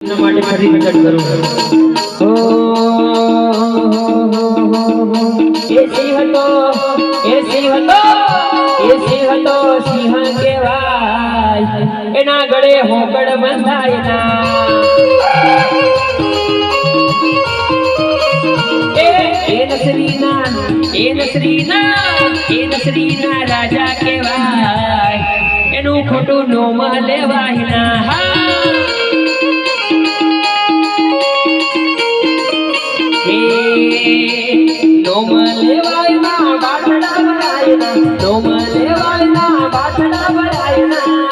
એના માટે ફરી પ્રગટ કરું એ સિંહ હતો સિંહ કહેવાય એના ગળે હોકડ બંધાય ના એ નસરીના રાજા કહેવાય એનું ખોટું નોમ લેવાય ના નોમ લેવાય ના બાટડા ભરાય ના નોમ લેવાય ના બાટડા ભરાય ના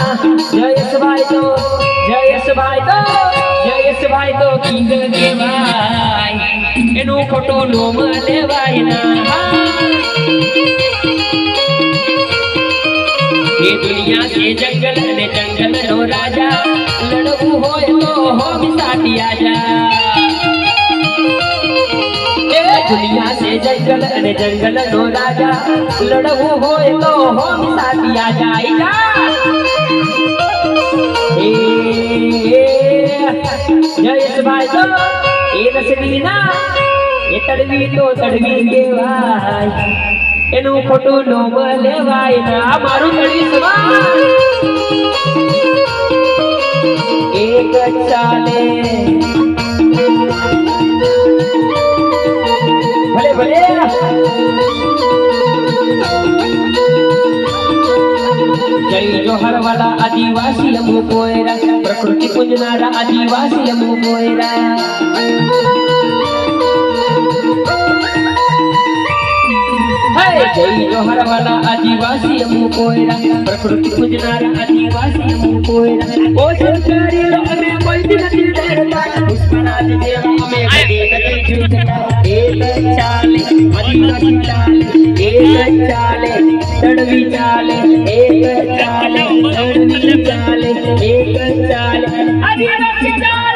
જયેશભાઈ તો કિંગ કહેવાય એનું ખોટું નોમ લેવાય ના ये दुनिया से जंगल ने जंगल नो राजा लड़बू होय तो हो मिसाटी आजा ये दुनिया से जंगल ने जंगल नो राजा लड़बू होय तो हो मिसाटी आजा जयेशभाई तो ये नसरीना ये तड़वी तो तड़वी केवाय એનું ખોટું નોમ લેવાય ના મારું તળી સવા એક ચાલે ભલે ભલે જય જોહર વાળા આદિવાસી અમુ કોયરા પ્રકૃતિ પૂજનારા આદિવાસી અમુ કોયરા जय जोहर वाला आदिवासी अमु कोयरा प्रकृति पूजनारा आदिवासी अमु कोयरा ओ सरकारी लो हमें कोई भी नहीं डरता दुश्मनाज देवा हमें कदे नहीं झूठता एक चाले आदिवासी चाले एक चाले तड़वी चाले एक चाले तड़वी चाले एक चाले आदिवासी चाले